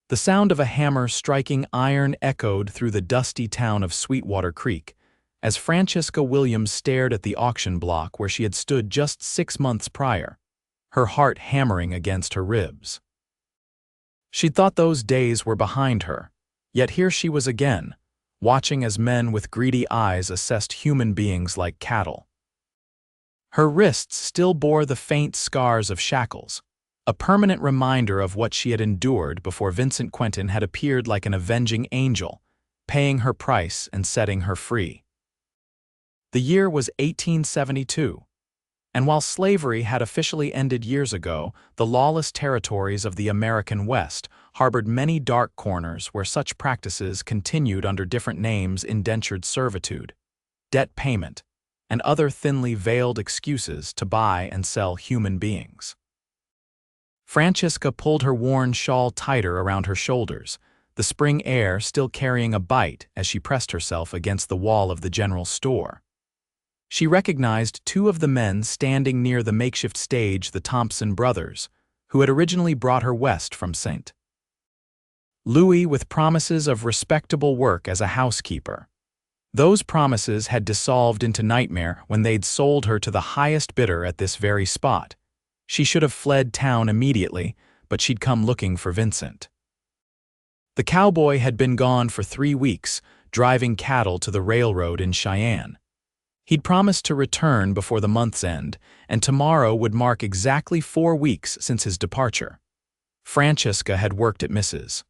The sound of a hammer striking iron echoed through the dusty town of Sweetwater Creek, as Francesca Williams stared at the auction block where she had stood just 6 months prior, her heart hammering against her ribs. She'd thought those days were behind her, yet here she was again, watching as men with greedy eyes assessed human beings like cattle. Her wrists still bore the faint scars of shackles, a permanent reminder of what she had endured before Vincent Quentin had appeared like an avenging angel, paying her price and setting her free. The year was 1872, and while slavery had officially ended years ago, the lawless territories of the American West harbored many dark corners where such practices continued under different names: indentured servitude, debt payment, and other thinly veiled excuses to buy and sell human beings. Francesca pulled her worn shawl tighter around her shoulders, the spring air still carrying a bite as she pressed herself against the wall of the general store. She recognized 2 of the men standing near the makeshift stage, the Thompson brothers, who had originally brought her west from St. Louis with promises of respectable work as a housekeeper. Those promises had dissolved into nightmare when they'd sold her to the highest bidder at this very spot. She should have fled town immediately, but she'd come looking for Vincent. The cowboy had been gone for 3 weeks, driving cattle to the railroad in Cheyenne. He'd promised to return before the month's end, and tomorrow would mark exactly 4 weeks since his departure. Francesca had worked at Mrs.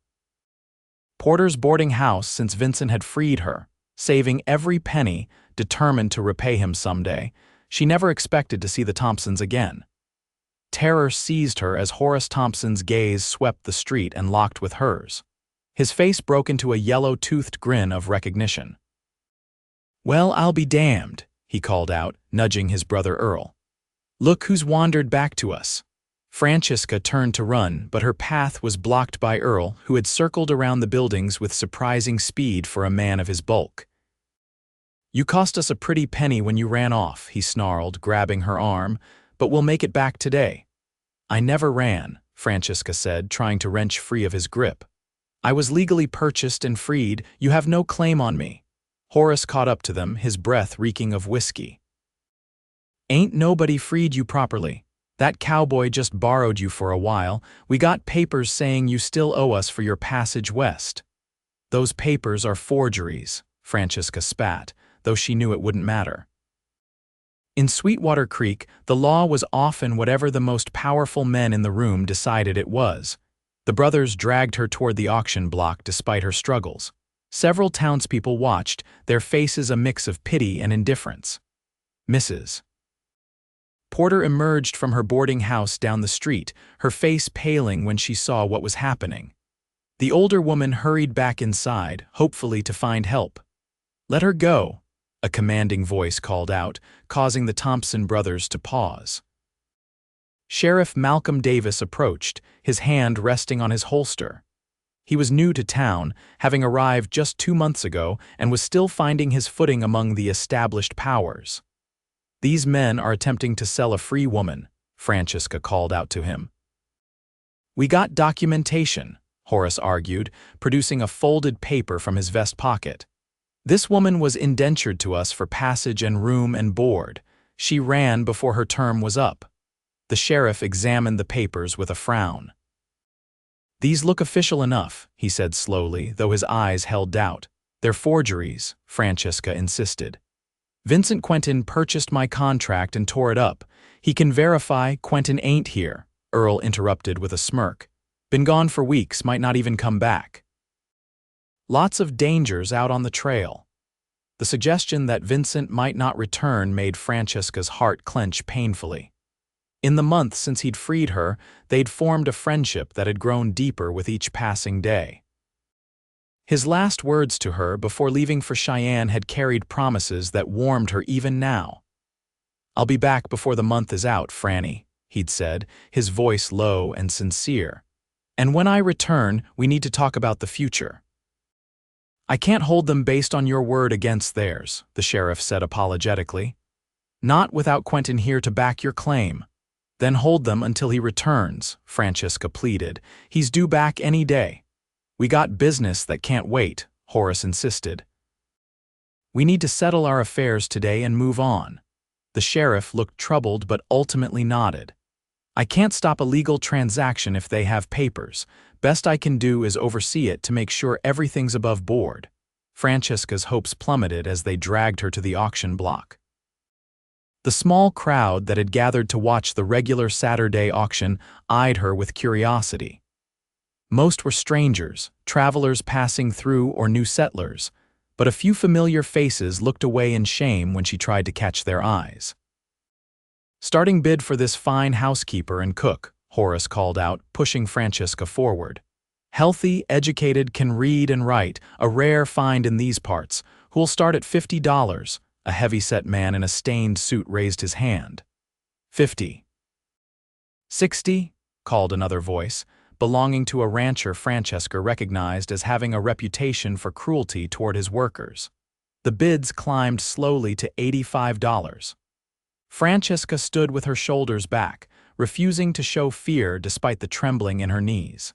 Porter's boarding house since Vincent had freed her, saving every penny, determined to repay him someday. She never expected to see the Thompsons again. Terror seized her as Horace Thompson's gaze swept the street and locked with hers. His face broke into a yellow-toothed grin of recognition. "Well, I'll be damned," he called out, nudging his brother Earl. "Look who's wandered back to us." Francesca turned to run, but her path was blocked by Earl, who had circled around the buildings with surprising speed for a man of his bulk. "You cost us a pretty penny when you ran off," he snarled, grabbing her arm, "but we'll make it back today." "I never ran," Francesca said, trying to wrench free of his grip. "I was legally purchased and freed. You have no claim on me." Horace caught up to them, his breath reeking of whiskey. "Ain't nobody freed you properly. That cowboy just borrowed you for a while. We got papers saying you still owe us for your passage west." "Those papers are forgeries," Francesca spat, though she knew it wouldn't matter. In Sweetwater Creek, the law was often whatever the most powerful men in the room decided it was. The brothers dragged her toward the auction block despite her struggles. Several townspeople watched, their faces a mix of pity and indifference. Mrs. Porter emerged from her boarding house down the street, her face paling when she saw what was happening. The older woman hurried back inside, hopefully to find help. "Let her go," a commanding voice called out, causing the Thompson brothers to pause. Sheriff Malcolm Davis approached, his hand resting on his holster. He was new to town, having arrived just 2 months ago, and was still finding his footing among the established powers. "These men are attempting to sell a free woman," Francesca called out to him. "We got documentation," Horace argued, producing a folded paper from his vest pocket. "This woman was indentured to us for passage and room and board. She ran before her term was up." The sheriff examined the papers with a frown. "These look official enough," he said slowly, though his eyes held doubt. "They're forgeries," Francesca insisted. "Vincent Quentin purchased my contract and tore it up. He can verify Quentin ain't here," Earl interrupted with a smirk. "Been gone for weeks, might not even come back." Lots of dangers out on the trail. The suggestion that Vincent might not return made Francesca's heart clench painfully. In the months since he'd freed her, they'd formed a friendship that had grown deeper with each passing day. His last words to her before leaving for Cheyenne had carried promises that warmed her even now. "I'll be back before the month is out, Franny," he'd said, his voice low and sincere. "And when I return, we need to talk about the future." "I can't hold them based on your word against theirs," the sheriff said apologetically. "Not without Quentin here to back your claim." "Then hold them until he returns," Francesca pleaded. "He's due back any day." "We got business that can't wait," Horace insisted. "We need to settle our affairs today and move on." The sheriff looked troubled but ultimately nodded. "I can't stop a legal transaction if they have papers. Best I can do is oversee it to make sure everything's above board." Francesca's hopes plummeted as they dragged her to the auction block. The small crowd that had gathered to watch the regular Saturday auction eyed her with curiosity. Most were strangers, travelers passing through or new settlers, but a few familiar faces looked away in shame when she tried to catch their eyes. "Starting bid for this fine housekeeper and cook," Horace called out, pushing Francesca forward. "Healthy, educated, can read and write, a rare find in these parts, who'll start at $50. A heavy-set man in a stained suit raised his hand. "50. 60, called another voice, belonging to a rancher Francesca recognized as having a reputation for cruelty toward his workers. The bids climbed slowly to $85. Francesca stood with her shoulders back, refusing to show fear despite the trembling in her knees.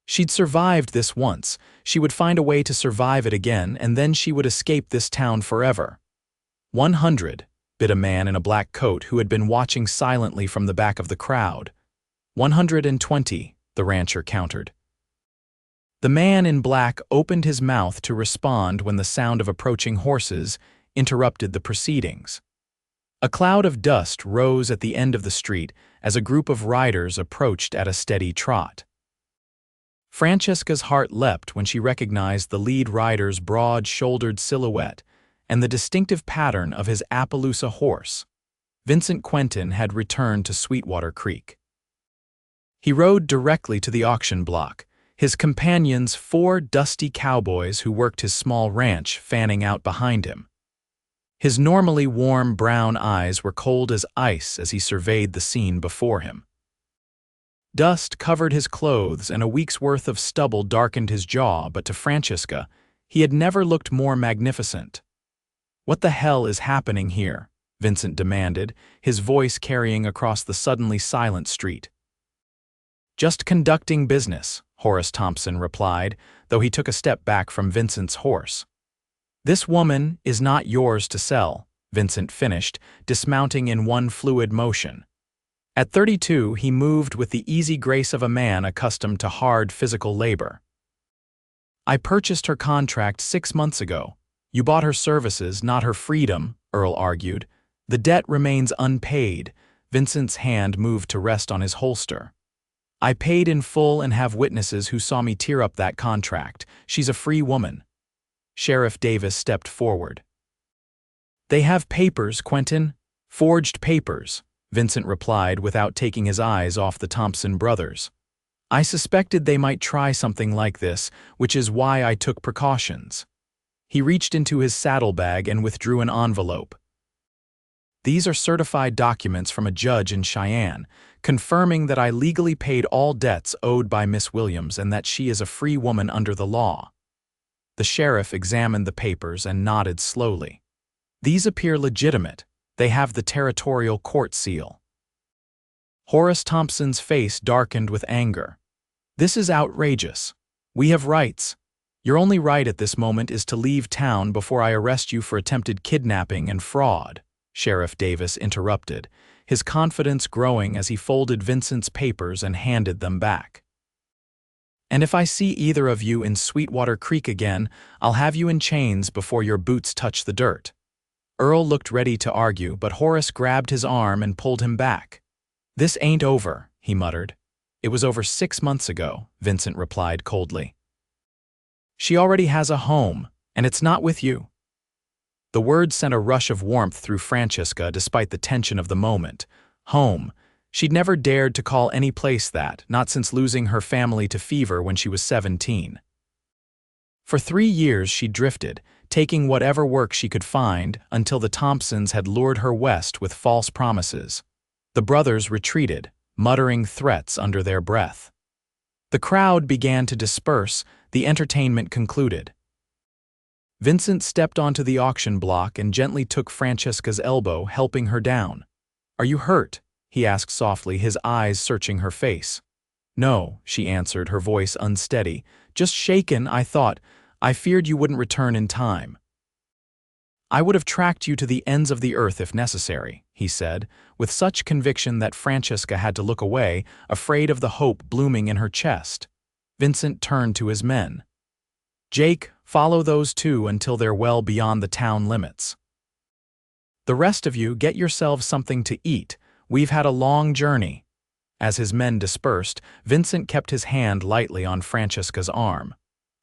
She'd survived this once, she would find a way to survive it again, and then she would escape this town forever. 100, bid a man in a black coat who had been watching silently from the back of the crowd. 120, the rancher countered. The man in black opened his mouth to respond when the sound of approaching horses interrupted the proceedings. A cloud of dust rose at the end of the street as a group of riders approached at a steady trot. Francesca's heart leapt when she recognized the lead rider's broad-shouldered silhouette and the distinctive pattern of his Appaloosa horse. Vincent Quentin had returned to Sweetwater Creek. He rode directly to the auction block, his companions 4 dusty cowboys who worked his small ranch fanning out behind him. His normally warm brown eyes were cold as ice as he surveyed the scene before him. Dust covered his clothes and a week's worth of stubble darkened his jaw, but to Francesca, he had never looked more magnificent. "What the hell is happening here?" Vincent demanded, his voice carrying across the suddenly silent street. "Just conducting business," Horace Thompson replied, though he took a step back from Vincent's horse. "This woman is not yours to sell," Vincent finished, dismounting in one fluid motion. At 32, he moved with the easy grace of a man accustomed to hard physical labor. "I purchased her contract 6 months ago. You bought her services, not her freedom," Earl argued. "The debt remains unpaid." Vincent's hand moved to rest on his holster. "I paid in full and have witnesses who saw me tear up that contract. She's a free woman." Sheriff Davis stepped forward. "They have papers, Quentin. Forged papers," Vincent replied without taking his eyes off the Thompson brothers. "I suspected they might try something like this, which is why I took precautions." He reached into his saddlebag and withdrew an envelope. "These are certified documents from a judge in Cheyenne, confirming that I legally paid all debts owed by Miss Williams and that she is a free woman under the law." The sheriff examined the papers and nodded slowly. "These appear legitimate. They have the territorial court seal." Horace Thompson's face darkened with anger. "This is outrageous. We have rights. Your only right at this moment is to leave town before I arrest you for attempted kidnapping and fraud," Sheriff Davis interrupted, his confidence growing as he folded Vincent's papers and handed them back. "And if I see either of you in Sweetwater Creek again, I'll have you in chains before your boots touch the dirt." Earl looked ready to argue, but Horace grabbed his arm and pulled him back. "This ain't over," he muttered. "It was over 6 months ago," Vincent replied coldly. "She already has a home, and it's not with you." The word sent a rush of warmth through Francesca despite the tension of the moment. Home. She'd never dared to call any place that, not since losing her family to fever when she was 17. For 3 years she drifted, taking whatever work she could find until the Thompsons had lured her west with false promises. The brothers retreated, muttering threats under their breath. The crowd began to disperse, the entertainment concluded. Vincent stepped onto the auction block and gently took Francesca's elbow, helping her down. "Are you hurt?" he asked softly, his eyes searching her face. No, she answered, her voice unsteady. Just shaken, I thought. I feared you wouldn't return in time. I would have tracked you to the ends of the earth if necessary, he said, with such conviction that Francesca had to look away, afraid of the hope blooming in her chest. Vincent turned to his men. Jake, follow those two until they're well beyond the town limits. The rest of you, get yourselves something to eat. We've had a long journey. As his men dispersed, Vincent kept his hand lightly on Francesca's arm.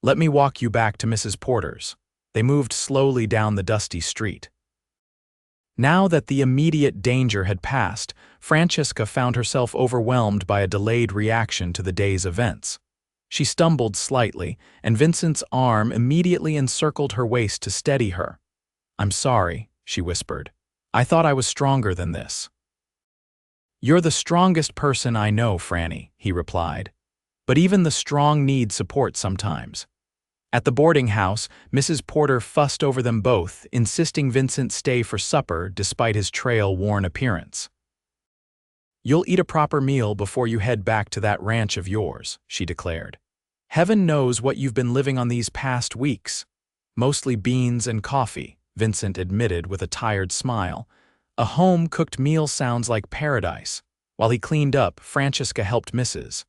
Let me walk you back to Mrs. Porter's. They moved slowly down the dusty street. Now that the immediate danger had passed, Francesca found herself overwhelmed by a delayed reaction to the day's events. She stumbled slightly, and Vincent's arm immediately encircled her waist to steady her. I'm sorry, she whispered. I thought I was stronger than this. You're the strongest person I know, Franny, he replied. But even the strong need support sometimes. At the boarding house, Mrs. Porter fussed over them both, insisting Vincent stay for supper despite his trail-worn appearance. You'll eat a proper meal before you head back to that ranch of yours, she declared. Heaven knows what you've been living on these past weeks. Mostly beans and coffee, Vincent admitted with a tired smile. A home-cooked meal sounds like paradise. While he cleaned up, Francesca helped Mrs.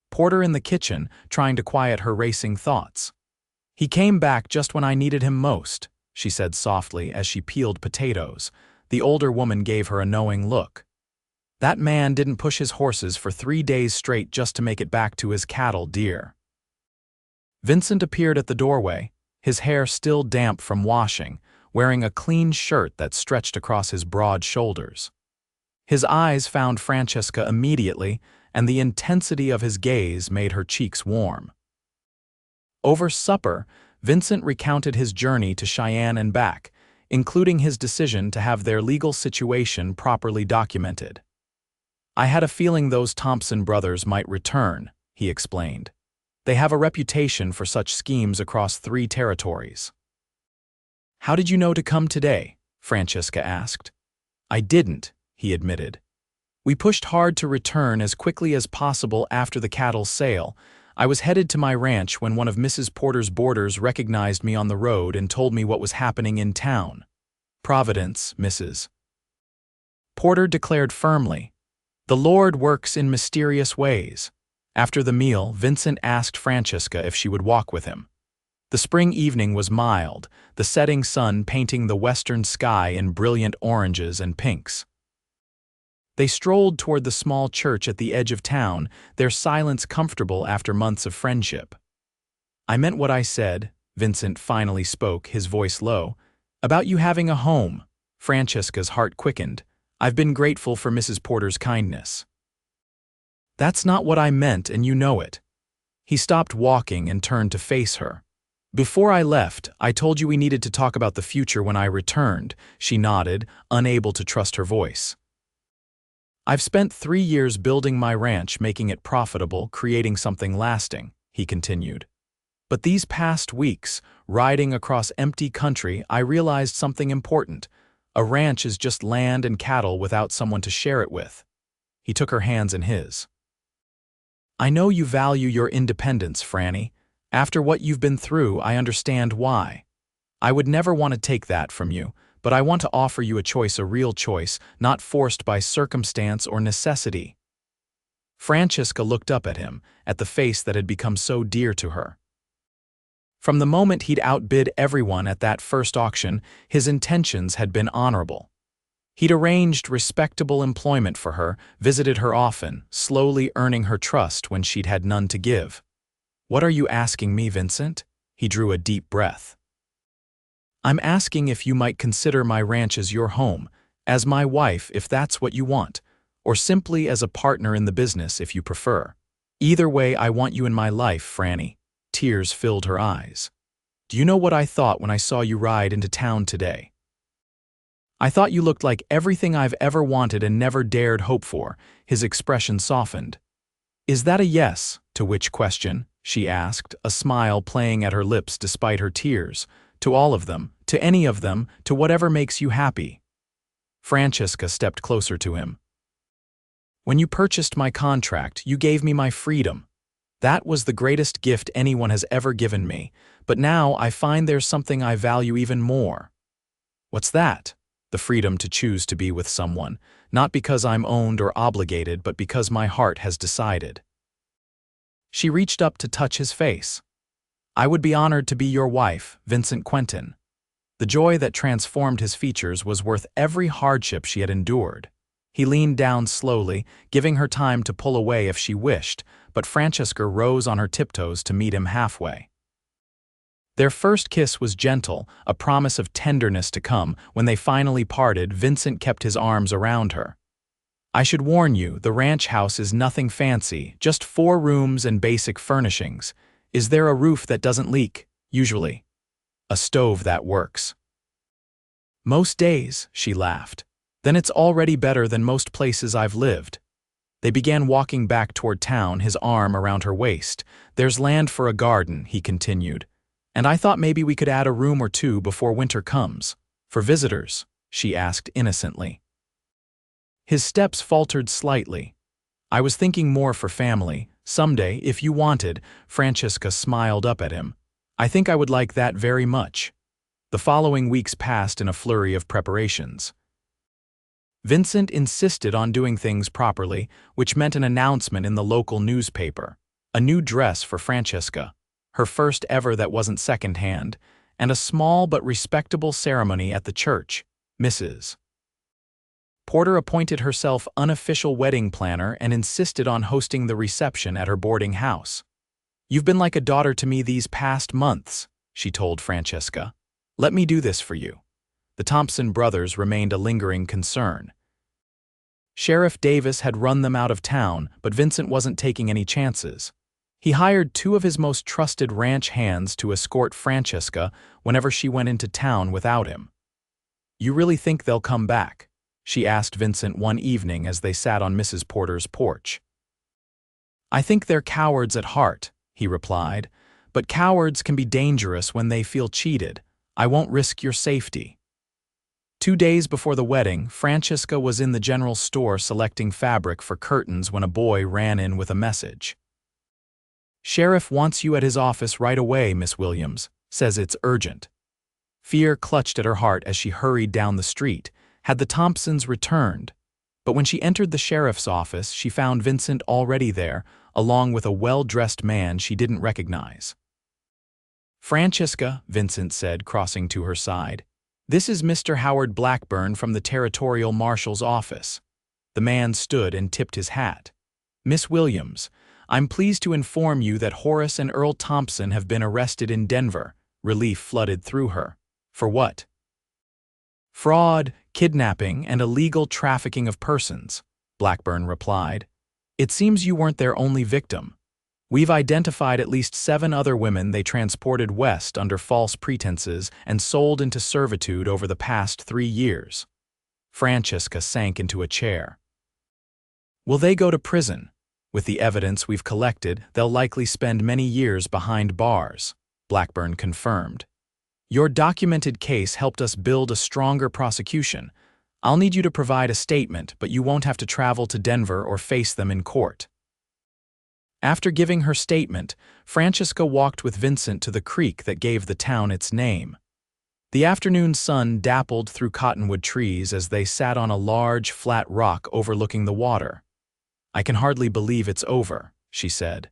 Porter in the kitchen, trying to quiet her racing thoughts. He came back just when I needed him most, she said softly as she peeled potatoes. The older woman gave her a knowing look. That man didn't push his horses for 3 days straight just to make it back to his cattle, dear. Vincent appeared at the doorway, his hair still damp from washing, wearing a clean shirt that stretched across his broad shoulders. His eyes found Francesca immediately, and the intensity of his gaze made her cheeks warm. Over supper, Vincent recounted his journey to Cheyenne and back, including his decision to have their legal situation properly documented. I had a feeling those Thompson brothers might return, he explained. They have a reputation for such schemes across 3 territories. How did you know to come today? Francesca asked. I didn't, he admitted. We pushed hard to return as quickly as possible after the cattle sale. I was headed to my ranch when one of Mrs. Porter's boarders recognized me on the road and told me what was happening in town. Providence, Mrs. Porter declared firmly. The Lord works in mysterious ways. After the meal, Vincent asked Francesca if she would walk with him. The spring evening was mild, the setting sun painting the western sky in brilliant oranges and pinks. They strolled toward the small church at the edge of town, their silence comfortable after months of friendship. I meant what I said, Vincent finally spoke, his voice low. About you having a home. Francesca's heart quickened. I've been grateful for Mrs. Porter's kindness. That's not what I meant, and you know it. He stopped walking and turned to face her. Before I left, I told you we needed to talk about the future when I returned, she nodded, unable to trust her voice. I've spent 3 years building my ranch, making it profitable, creating something lasting, he continued. But these past weeks, riding across empty country, I realized something important. A ranch is just land and cattle without someone to share it with. He took her hands in his. I know you value your independence, Franny. After what you've been through, I understand why. I would never want to take that from you, but I want to offer you a choice, a real choice, not forced by circumstance or necessity. Francesca looked up at him, at the face that had become so dear to her. From the moment he'd outbid everyone at that first auction, his intentions had been honorable. He'd arranged respectable employment for her, visited her often, slowly earning her trust when she'd had none to give. What are you asking me, Vincent? He drew a deep breath. I'm asking if you might consider my ranch as your home, as my wife if that's what you want, or simply as a partner in the business if you prefer. Either way, I want you in my life, Franny. Tears filled her eyes. Do you know what I thought when I saw you ride into town today? I thought you looked like everything I've ever wanted and never dared hope for. His expression softened. Is that a yes? To which question? She asked, a smile playing at her lips despite her tears. To all of them, to any of them, to whatever makes you happy. Francesca stepped closer to him. When you purchased my contract, you gave me my freedom. That was the greatest gift anyone has ever given me, but now I find there's something I value even more. What's that? The freedom to choose to be with someone, not because I'm owned or obligated, but because my heart has decided. She reached up to touch his face. I would be honored to be your wife, Vincent Quentin. The joy that transformed his features was worth every hardship she had endured. He leaned down slowly, giving her time to pull away if she wished, but Francesca rose on her tiptoes to meet him halfway. Their first kiss was gentle, a promise of tenderness to come. When they finally parted, Vincent kept his arms around her. I should warn you, the ranch house is nothing fancy, just 4 rooms and basic furnishings. Is there a roof that doesn't leak? Usually. A stove that works. Most days, she laughed. Then it's already better than most places I've lived. They began walking back toward town, his arm around her waist. There's land for a garden, he continued. And I thought maybe we could add a room or 2 before winter comes. For visitors, she asked innocently. His steps faltered slightly. I was thinking more for family. Someday, if you wanted, Francesca smiled up at him. I think I would like that very much. The following weeks passed in a flurry of preparations. Vincent insisted on doing things properly, which meant an announcement in the local newspaper, a new dress for Francesca, her first ever that wasn't second-hand, and a small but respectable ceremony at the church. Mrs. Porter appointed herself unofficial wedding planner and insisted on hosting the reception at her boarding house. You've been like a daughter to me these past months, she told Francesca. Let me do this for you. The Thompson brothers remained a lingering concern. Sheriff Davis had run them out of town, but Vincent wasn't taking any chances. He hired 2 of his most trusted ranch hands to escort Francesca whenever she went into town without him. You really think they'll come back? She asked Vincent one evening as they sat on Mrs. Porter's porch. I think they're cowards at heart, he replied, but cowards can be dangerous when they feel cheated. I won't risk your safety. 2 days before the wedding, Francesca was in the general store selecting fabric for curtains when a boy ran in with a message. Sheriff wants you at his office right away, Miss Williams. Says it's urgent. Fear clutched at her heart as she hurried down the street. Had the Thompsons returned? But when she entered the sheriff's office, she found Vincent already there, along with a well-dressed man she didn't recognize. Francesca, Vincent said, crossing to her side. This is Mr. Howard Blackburn from the Territorial Marshal's office. The man stood and tipped his hat. Miss Williams, I'm pleased to inform you that Horace and Earl Thompson have been arrested in Denver. Relief flooded through her. For what? Fraud, kidnapping, and illegal trafficking of persons, Blackburn replied. It seems you weren't their only victim. We've identified at least 7 other women they transported west under false pretenses and sold into servitude over the past 3 years. Francesca sank into a chair. Will they go to prison? With the evidence we've collected, they'll likely spend many years behind bars, Blackburn confirmed. Your documented case helped us build a stronger prosecution. I'll need you to provide a statement, but you won't have to travel to Denver or face them in court. After giving her statement, Francesca walked with Vincent to the creek that gave the town its name. The afternoon sun dappled through cottonwood trees as they sat on a large, flat rock overlooking the water. I can hardly believe it's over, she said.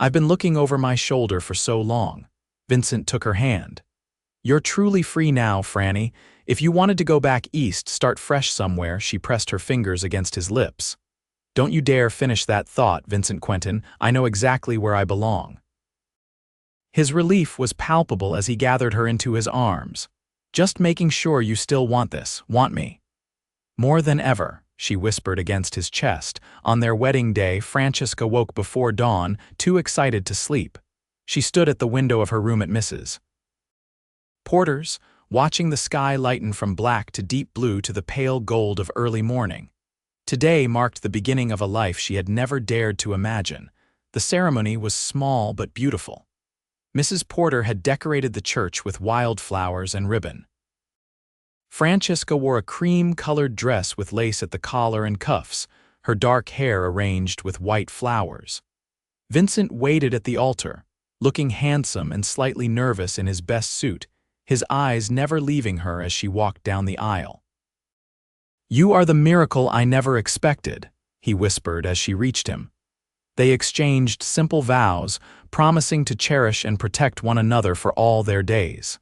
I've been looking over my shoulder for so long. Vincent took her hand. You're truly free now, Franny. If you wanted to go back east, start fresh somewhere, she pressed her fingers against his lips. Don't you dare finish that thought, Vincent Quentin. I know exactly where I belong. His relief was palpable as he gathered her into his arms. Just making sure you still want this, want me. More than ever, she whispered against his chest. On their wedding day, Francesca woke before dawn, too excited to sleep. She stood at the window of her room at Mrs. Porter's, watching the sky lighten from black to deep blue to the pale gold of early morning. Today marked the beginning of a life she had never dared to imagine. The ceremony was small but beautiful. Mrs. Porter had decorated the church with wildflowers and ribbon. Francesca wore a cream-colored dress with lace at the collar and cuffs. her dark hair arranged with white flowers. Vincent waited at the altar, looking handsome and slightly nervous in his best suit, his eyes never leaving her as she walked down the aisle. "You are the miracle I never expected," he whispered as she reached him. They exchanged simple vows, promising to cherish and protect one another for all their days.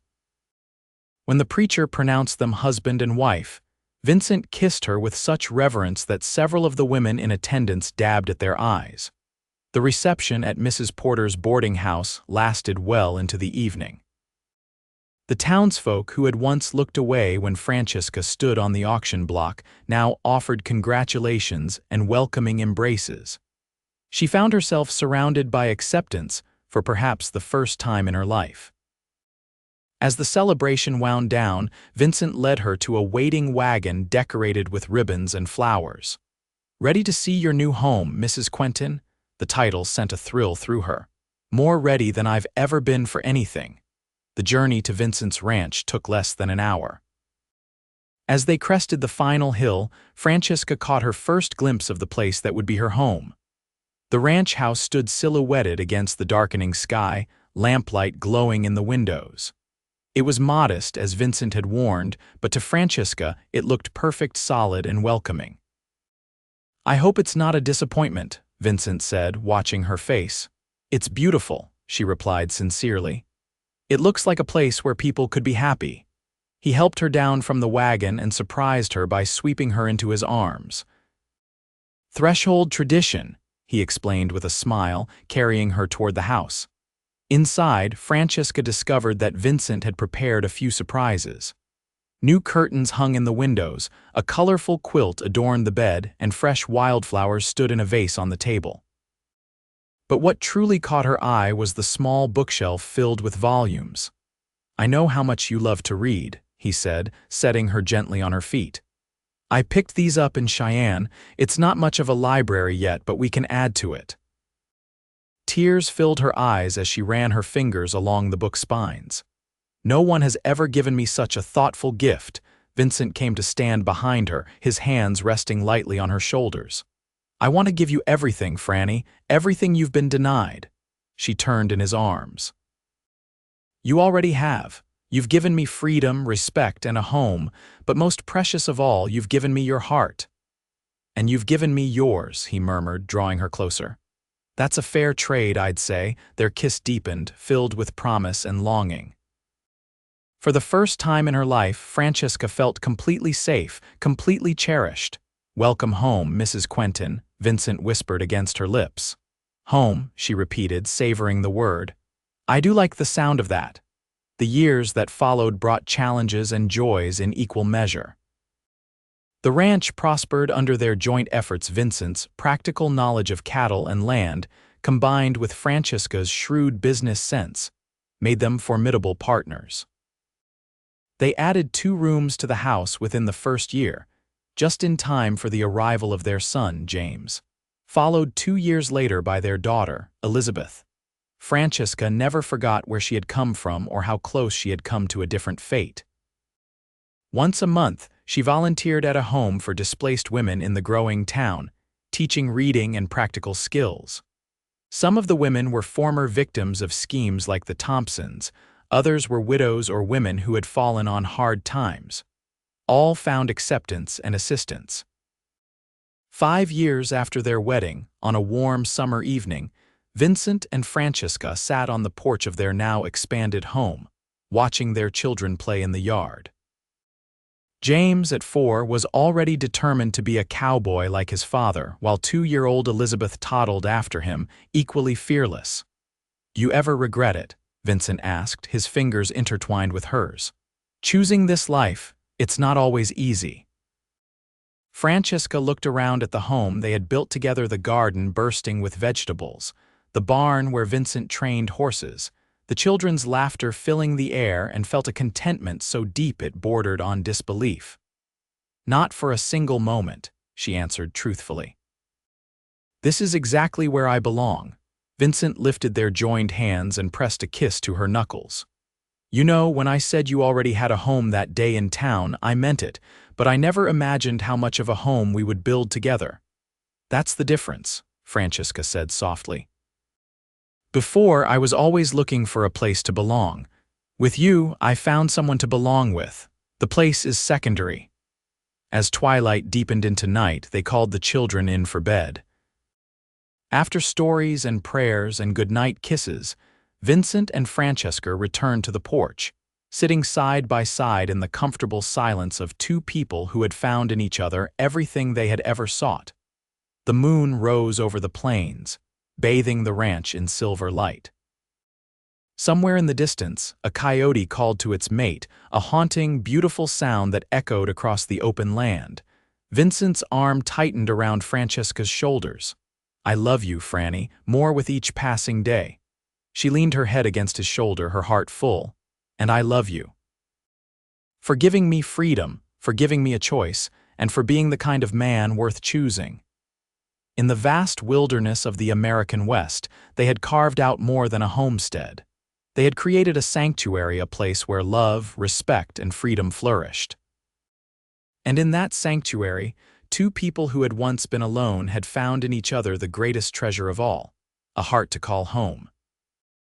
When the preacher pronounced them husband and wife, Vincent kissed her with such reverence that several of the women in attendance dabbed at their eyes. The reception at Mrs. Porter's boarding house lasted well into the evening. The townsfolk who had once looked away when Francesca stood on the auction block now offered congratulations and welcoming embraces. She found herself surrounded by acceptance for perhaps the first time in her life. As the celebration wound down, Vincent led her to a waiting wagon decorated with ribbons and flowers. "Ready to see your new home, Mrs. Quentin?" The title sent a thrill through her. "More ready than I've ever been for anything." The journey to Vincent's ranch took less than an hour. As they crested the final hill, Francesca caught her first glimpse of the place that would be her home. The ranch house stood silhouetted against the darkening sky, lamplight glowing in the windows. It was modest, as Vincent had warned, but to Francesca it looked perfect, solid, and welcoming. "I hope it's not a disappointment," Vincent said, watching her face. "It's beautiful," she replied sincerely. "It looks like a place where people could be happy." He helped her down from the wagon and surprised her by sweeping her into his arms. "Threshold tradition," he explained with a smile, carrying her toward the house. Inside, Francesca discovered that Vincent had prepared a few surprises. New curtains hung in the windows, a colorful quilt adorned the bed, and fresh wildflowers stood in a vase on the table. But what truly caught her eye was the small bookshelf filled with volumes. "I know how much you love to read," he said, setting her gently on her feet. "I picked these up in Cheyenne. It's not much of a library yet, but we can add to it." Tears filled her eyes as she ran her fingers along the book spines. "No one has ever given me such a thoughtful gift." Vincent came to stand behind her, his hands resting lightly on her shoulders. "I want to give you everything, Franny, everything you've been denied." She turned in his arms. "You already have. You've given me freedom, respect, and a home, but most precious of all, you've given me your heart." "And you've given me yours," he murmured, drawing her closer. "That's a fair trade, I'd say." Their kiss deepened, filled with promise and longing. For the first time in her life, Francesca felt completely safe, completely cherished. "Welcome home, Mrs. Quentin," Vincent whispered against her lips. "Home," she repeated, savoring the word. "I do like the sound of that." The years that followed brought challenges and joys in equal measure. The ranch prospered under their joint efforts. Vincent's practical knowledge of cattle and land, combined with Francesca's shrewd business sense, made them formidable partners. They added 2 rooms to the house within the first year, just in time for the arrival of their son, James, followed 2 years later by their daughter, Elizabeth. Francesca never forgot where she had come from or how close she had come to a different fate. Once a month, she volunteered at a home for displaced women in the growing town, teaching reading and practical skills. Some of the women were former victims of schemes like the Thompsons, others were widows or women who had fallen on hard times. All found acceptance and assistance. 5 years after their wedding, on a warm summer evening, Vincent and Francesca sat on the porch of their now expanded home, watching their children play in the yard. James, at 4, was already determined to be a cowboy like his father, while 2-year-old Elizabeth toddled after him, equally fearless. "You ever regret it?" Vincent asked, his fingers intertwined with hers. "Choosing this life, it's not always easy." Francesca looked around at the home they had built together, the garden bursting with vegetables, the barn where Vincent trained horses, the children's laughter filling the air, and felt a contentment so deep it bordered on disbelief. "Not for a single moment," she answered truthfully. "This is exactly where I belong." Vincent lifted their joined hands and pressed a kiss to her knuckles. "You know, when I said you already had a home that day in town, I meant it, but I never imagined how much of a home we would build together." That's the difference, Francesca said softly. Before, I was always looking for a place to belong. With you, I found someone to belong with. The place is secondary. As twilight deepened into night, they called the children in for bed. After stories and prayers and goodnight kisses, Vincent and Francesca returned to the porch, sitting side by side in the comfortable silence of two people who had found in each other everything they had ever sought. The moon rose over the plains, bathing the ranch in silver light. Somewhere in the distance, a coyote called to its mate, a haunting, beautiful sound that echoed across the open land. Vincent's arm tightened around Francesca's shoulders. "I love you, Franny, more with each passing day." She leaned her head against his shoulder, her heart full. "And I love you. For giving me freedom, for giving me a choice, and for being the kind of man worth choosing." In the vast wilderness of the American West, they had carved out more than a homestead. They had created a sanctuary, a place where love, respect, and freedom flourished. And in that sanctuary, two people who had once been alone had found in each other the greatest treasure of all, a heart to call home.